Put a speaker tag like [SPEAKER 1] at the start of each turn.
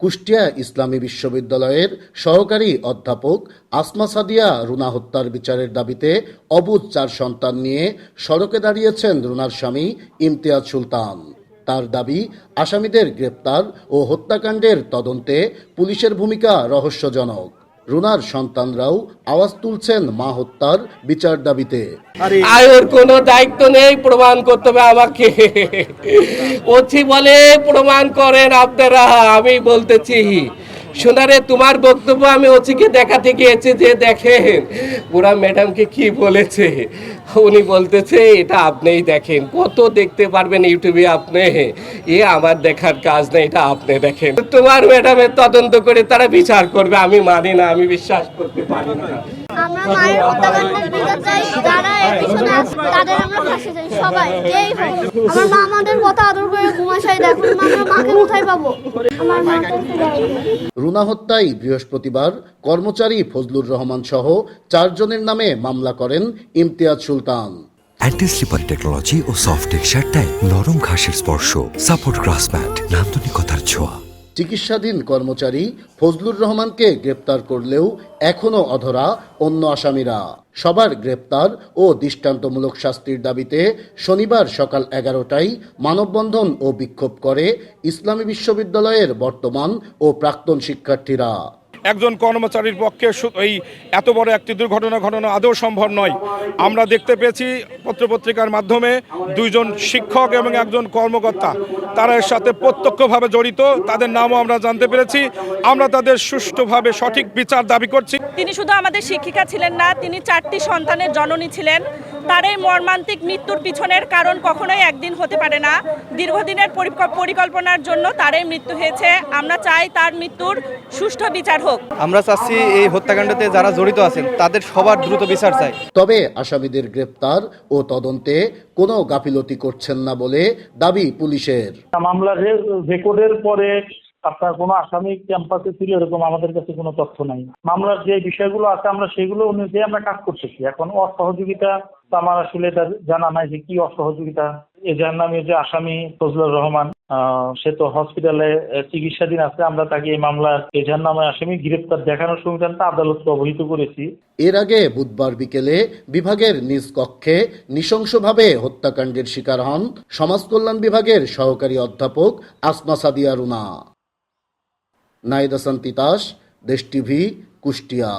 [SPEAKER 1] কুষ্টিয়া ইসলামী বিশ্ববিদ্যালয়ের সহকারী অধ্যাপক আসমা সাদিয়া রুনা হত্যার বিচারের দাবিতে অবুঝ 4 সন্তান নিয়ে সড়কে দাঁড়িয়েছেন রুনার স্বামী ইমতিয়াজ সুলতান। তার দাবি, আসামিদের গ্রেপ্তার ও হত্যাকাণ্ডের তদন্তে পুলিশের ভূমিকা রহস্যজনক। রুনার সন্তানরাও আওয়াজ তুলছেন মা হত্যার বিচার দাবিতে।
[SPEAKER 2] আয়ের কোনো দায়িত্ব নেই, প্রমাণ করতে হবে আমাকে। ওছি বলে প্রমাণ করেন আপনারা। আমি বলতেছি সোনারে, তোমার বক্তব্য আমি ওচিকে দেখাতে গিয়েছি যে দেখেন ওরা ম্যাডামকে কি বলেছে। উনি বলতেছে এটা আপনিই দেখেন, কত দেখতে পারবেন ইউটিউবে আপনি, এ আমার দেখার কাজ নেই, এটা আপনি দেখেন। তোমার ম্যাডামের তদন্ত করে তারা বিচার করবে। আমি মানি না, আমি বিশ্বাস করতে পারি না।
[SPEAKER 3] আমরা মায়ের হত্যাকাণ্ডের বিচার চাই, যারা এর পিছনে আছে তাদের আমরা ফাঁসি চাই, সবাই যেই হোক। আমার মা আমাদের কথা আদর করে ঘুমাশাই, দেখুন আমরা মাকে কোথায় পাবো? আমার মাকে
[SPEAKER 1] রুনা হত্যায় বৃহস্পতিবার কর্মচারী ফজলুর রহমান সহ 4 জনের নামে মামলা করেন ইমতিয়াজ সুলতান।
[SPEAKER 4] অ্যান্টি স্লিপার টেকনোলজি ও সফট টেক্সচারটাই নরম ঘাসের স্পর্শ, সাপোর্ট গ্রাস ম্যাট, নান্দনিকতার ছোঁয়া।
[SPEAKER 1] চিকিৎসাধীন কর্মচারী ফজলুর রহমানকে গ্রেপ্তার করলেও এখনও অধরা অন্য আসামিরা। সবার গ্রেপ্তার ও দৃষ্টান্তমূলক শাস্তির দাবিতে শনিবার সকাল 11টায় মানববন্ধন ও বিক্ষোভ করে ইসলামী বিশ্ববিদ্যালয়ের বর্তমান ও প্রাক্তন শিক্ষার্থীরা।
[SPEAKER 5] একজন কর্মচারীর পক্ষে এই এত বড় একটি দুর্ঘটনা ঘটানো আদৌ সম্ভব নয়। আমরা দেখতে পেয়েছি পত্রপত্রিকার মাধ্যমে 2 জন শিক্ষক এবং একজন কর্মকর্তা তারা এর সাথে প্রত্যক্ষভাবে জড়িত, তাদের নামও আমরা জানতে পেরেছি। আমরা তাদের সুষ্ঠুভাবে সঠিক বিচার দাবি করছি।
[SPEAKER 6] তিনি শুধু আমাদের শিক্ষিকা ছিলেন না, তিনি 4টি সন্তানের জননী ছিলেন। তার এই মর্মান্তিক মৃত্যুর পিছনের কারণ কখনোই একদিন হতে পারে না। দীর্ঘদিনের পরিকল্পনার জন্য তার এই মৃত্যু হয়েছে। আমরা চাই তার মৃত্যুর সুষ্ঠু বিচার হোক।
[SPEAKER 7] আমরা চাচ্ছি এই হত্যাকাণ্ডতে যারা জড়িত আছেন তাদের সবার দ্রুত বিচার চাই।
[SPEAKER 1] তবে আসামিদের গ্রেপ্তার ও তদন্তে কোনো গাফিলতি করছেন না বলে দাবি পুলিশের।
[SPEAKER 8] মামলার রেকর্ডের পরে আপনার কোনো আসামি ক্যাম্পাসে ছিল এরকম আমাদের কাছে কোনো তথ্য নাই। মামলার যে বিষয়গুলো আছে আমরা সেগুলো অনুযায়ী আমরা কাজ করতেছি। এখন অসহযোগিতা আমার আসলে এটা জানা নাই যে কি অসহযোগিতা। যার নামে যে আসামি ফজলুর রহমান, সে তো হসপিটালে চিকিৎসাধীন আছে। আমরা তাকে এই মামলার এজাহার নামে আসামি গ্রেপ্তার দেখানোর সংক্রান্ত আদালতকে অবহিত করেছি।
[SPEAKER 1] এর আগে বুধবার বিকেলে বিভাগের নিজ কক্ষে নৃশংসভাবে হত্যাকাণ্ডের শিকার হন সমাজকল্যাণ বিভাগের সহকারী অধ্যাপক আসমা সাদিয়া রুনা। নাইদা সান্তিতাস, দেশ টিভি, কুষ্টিয়া।